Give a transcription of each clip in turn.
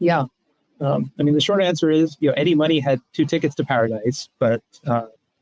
Yeah. I mean, the short answer is, Eddie Money had 2 tickets to paradise, but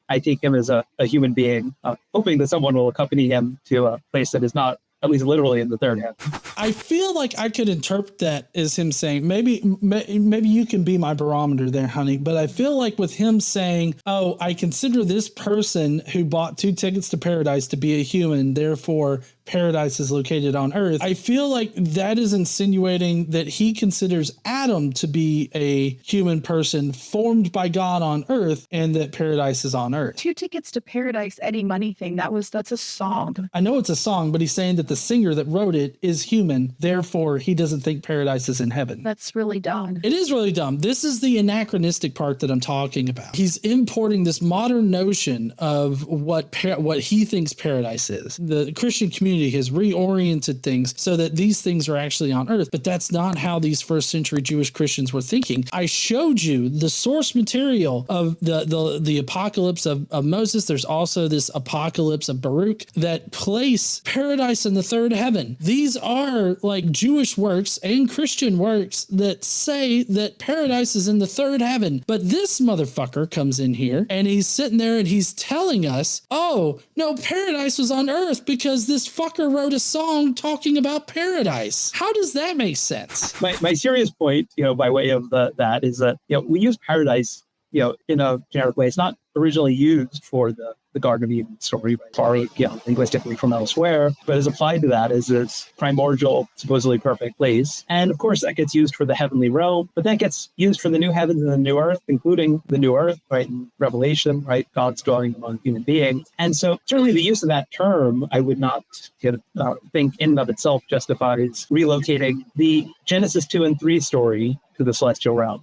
I take him as a human being, hoping that someone will accompany him to a place that is not, at least literally, in the third heaven. I feel like I could interpret that as him saying, maybe you can be my barometer there, honey, but I feel like with him saying, oh, I consider this person who bought 2 tickets to paradise to be a human, therefore paradise is located on earth. I feel like that is insinuating that he considers Adam to be a human person formed by God on earth and that paradise is on earth. 2 tickets to paradise, Eddie Money thing. That's a song. I know it's a song, but he's saying that the singer that wrote it is human. Therefore, he doesn't think paradise is in heaven. That's really dumb. It is really dumb. This is the anachronistic part that I'm talking about. He's importing this modern notion of what he thinks paradise is. The Christian community has reoriented things so that these things are actually on earth, but that's not how these first century Jewish Christians were thinking. I showed you the source material of the Apocalypse of Moses. There's also this Apocalypse of Baruch that place paradise in the third heaven. These are like Jewish works and Christian works that say that paradise is in the third heaven. But this motherfucker comes in here and he's sitting there and he's telling us, oh, no, paradise was on earth because this fucker wrote a song talking about paradise. How does that make sense? My serious point, by way of that is that, we use paradise, in a generic way. It's not originally used for the Garden of Eden story, borrowed, linguistically from elsewhere, but is applied to that as this primordial, supposedly perfect place. And of course, that gets used for the heavenly realm, but that gets used for the new heavens and the new earth, including the new earth, right? In Revelation, right? God's dwelling among human beings. And so certainly the use of that term, I would not think in and of itself justifies relocating the Genesis 2 and 3 story to the celestial realm.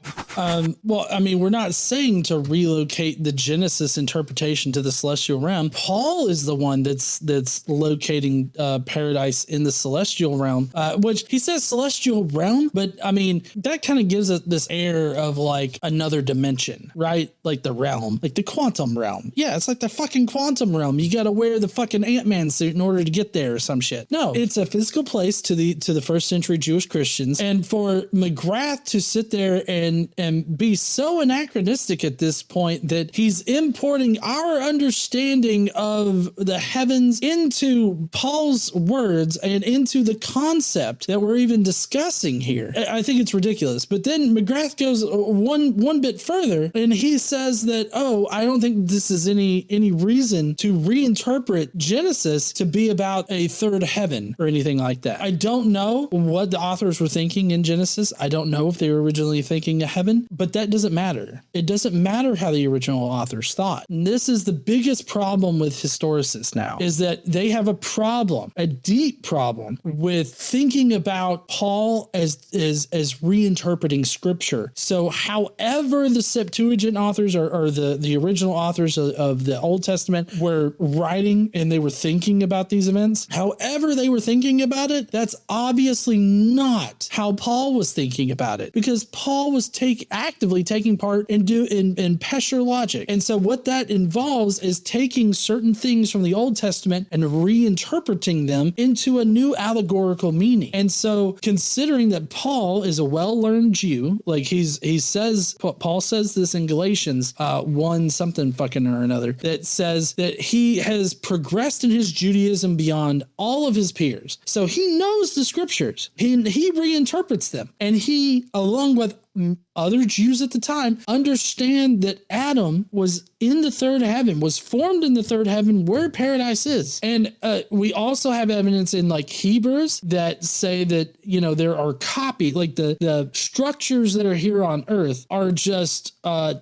Well, I mean, we're not saying to relocate the Genesis interpretation to the celestial realm. Paul is the one that's locating paradise in the celestial realm, which he says celestial realm, but I mean, that kind of gives it this air of like another dimension, right? Like the realm, like the quantum realm. Yeah, it's like the fucking quantum realm. You got to wear the fucking Ant-Man suit in order to get there or some shit. No, it's a physical place to the first century Jewish Christians. And for McGrath to sit there and be so anachronistic at this point that he's importing our understanding of the heavens into Paul's words and into the concept that we're even discussing here. I think it's ridiculous. But then McGrath goes one bit further and he says that, oh, I don't think this is any reason to reinterpret Genesis to be about a third heaven or anything like that. I don't know what the authors were thinking in Genesis. I don't know if they were originally thinking of heaven, but that doesn't matter. It doesn't matter how the original authors thought. And this is the biggest problem with historicists now, is that they have a problem, a deep problem with thinking about Paul as reinterpreting scripture. So however the Septuagint authors or the original authors of the Old Testament were writing and they were thinking about these events, however they were thinking about it, that's obviously not how Paul was thinking about it, because Paul was actively taking part in Pesher logic. And so what that involves is taking certain things from the Old Testament and reinterpreting them into a new allegorical meaning. And so considering that Paul is a well-learned Jew, like Paul says this in Galatians 1 something fucking or another, that says that he has progressed in his Judaism beyond all of his peers. So he knows the scriptures. He reinterprets them. And he, along with other Jews at the time, understand that Adam was in the third heaven, was formed in the third heaven where paradise is. And we also have evidence in like Hebrews that say that, there are like the structures that are here on earth are just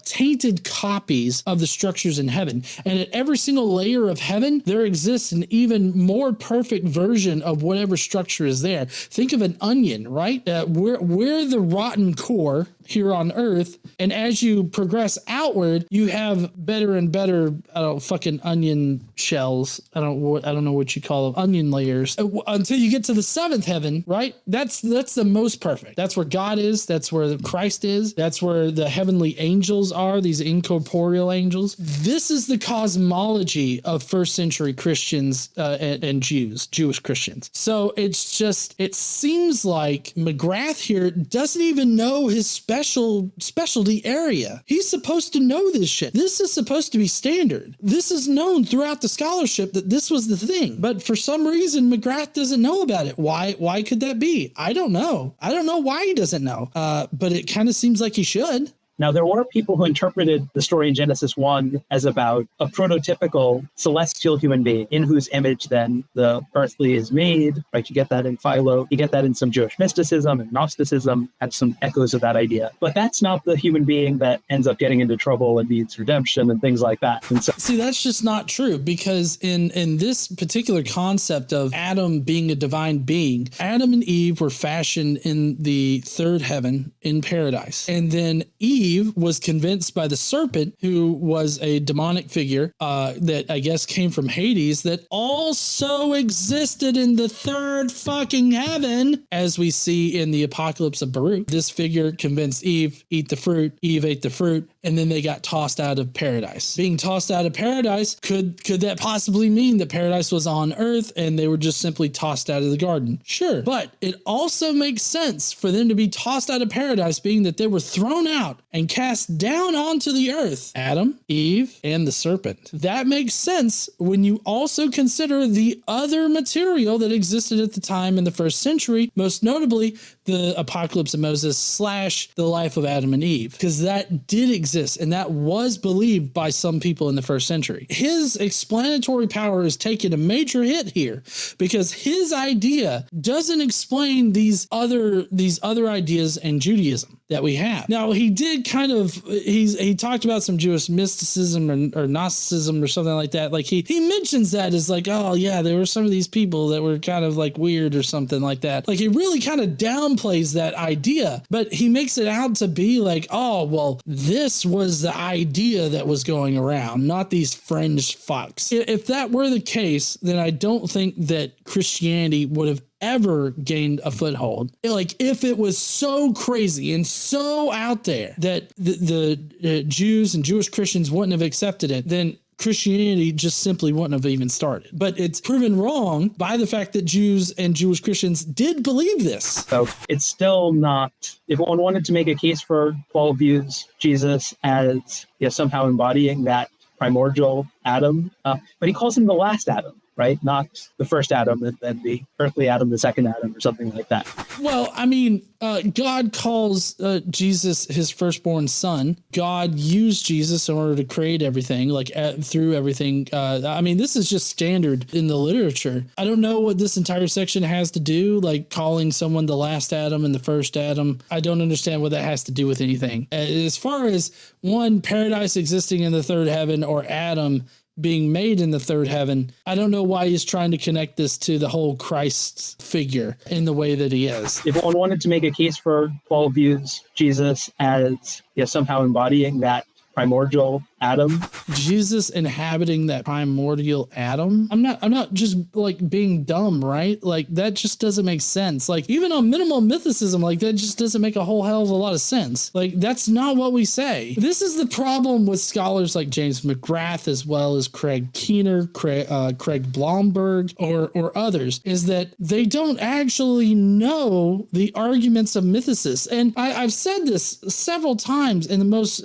tainted copies of the structures in heaven. And at every single layer of heaven, there exists an even more perfect version of whatever structure is there. Think of an onion, right? We're the rotten core here on earth, and as you progress outward, you have better and better fucking onion shells. I don't know what you call them, onion layers, until you get to the seventh heaven, right? That's the most perfect. That's where God is. paradise. That's where Christ is. That's where the heavenly angels are, these incorporeal angels. This is the cosmology of first century Christians and Jewish Christians. So it seems like McGrath here doesn't even know his specialty area. He's supposed to know this shit. This is supposed to be standard. This is known throughout the scholarship that this was the thing. But for some reason, McGrath doesn't know about it. Why could that be? I don't know. I don't know why he doesn't know. But it kind of seems like he should. Now, there were people who interpreted the story in Genesis 1 as about a prototypical celestial human being in whose image then the earthly is made, right? You get that in Philo. You get that in some Jewish mysticism and Gnosticism, had some echoes of that idea. But that's not the human being that ends up getting into trouble and needs redemption and things like that. And so, see, that's just not true, because in this particular concept of Adam being a divine being, Adam and Eve were fashioned in the third heaven in paradise. And then Eve was convinced by the serpent, who was a demonic figure that I guess came from Hades, that also existed in the third fucking heaven, as we see in the Apocalypse of Baruch. This figure convinced Eve, eat the fruit. Eve ate the fruit, and then they got tossed out of paradise. Being tossed out of paradise, could that possibly mean that paradise was on earth and they were just simply tossed out of the garden? Sure. But it also makes sense for them to be tossed out of paradise, being that they were thrown out and cast down onto the earth. Adam, Eve, and the serpent. That makes sense when you also consider the other material that existed at the time in the first century, most notably the Apocalypse of Moses / the life of Adam and Eve, because that did exist and that was believed by some people in the first century. His explanatory power is taking a major hit here because his idea doesn't explain these other ideas in Judaism that we have. Now, he did kind of, he talked about some Jewish mysticism or Gnosticism or something like that. Like he mentions that as like, oh yeah, there were some of these people that were kind of like weird or something like that. Like he really kind of downplays that idea, but he makes it out to be like, oh, well, this was the idea that was going around, not these fringe fucks. If that were the case, then I don't think that Christianity would have ever gained a foothold. Like if it was so crazy and so out there that the Jews and Jewish Christians wouldn't have accepted it, then Christianity just simply wouldn't have even started. But it's proven wrong by the fact that Jews and Jewish Christians did believe this. So it's still not, if one wanted to make a case for Paul views Jesus as somehow embodying that primordial Adam, but he calls him the last Adam, right? Not the first Adam and then the earthly Adam, the second Adam, or something like that. Well, I mean, God calls Jesus his firstborn son. God used Jesus in order to create everything, like through everything. I mean, this is just standard in the literature. I don't know what this entire section has to do, like calling someone the last Adam and the first Adam. I don't understand what that has to do with anything. As far as one, paradise existing in the third heaven, or Adam being made in the third heaven, I don't know why he's trying to connect this to the whole Christ figure in the way that he is. If one wanted to make a case for Paul views Jesus as somehow embodying that primordial Adam, Jesus inhabiting that primordial Adam. I'm not just like being dumb, right? Like that just doesn't make sense. Like even on minimal mythicism, like that just doesn't make a whole hell of a lot of sense. Like that's not what we say. This is the problem with scholars like James McGrath, as well as Craig Keener, Craig Blomberg, or others, is that they don't actually know the arguments of mythicists. And I've said this several times in the most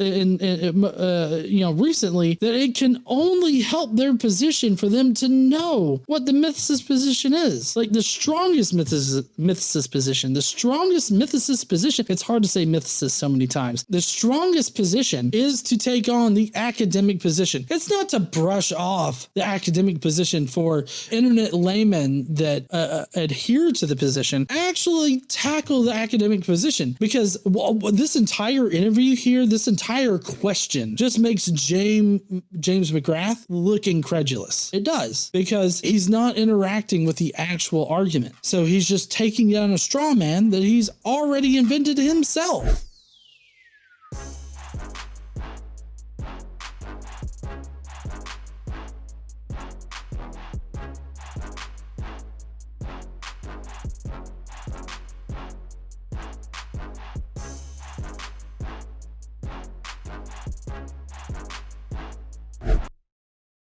recently, that it can only help their position for them to know what the mythicist position is. Like the strongest mythicist position, it's hard to say mythicist so many times. The strongest position is to take on the academic position. It's not to brush off the academic position for internet laymen that adhere to the position. Actually tackle the academic position, because this entire interview here, this entire question just makes James McGrath look incredulous. It does, because he's not interacting with the actual argument. So he's just taking down a straw man that he's already invented himself.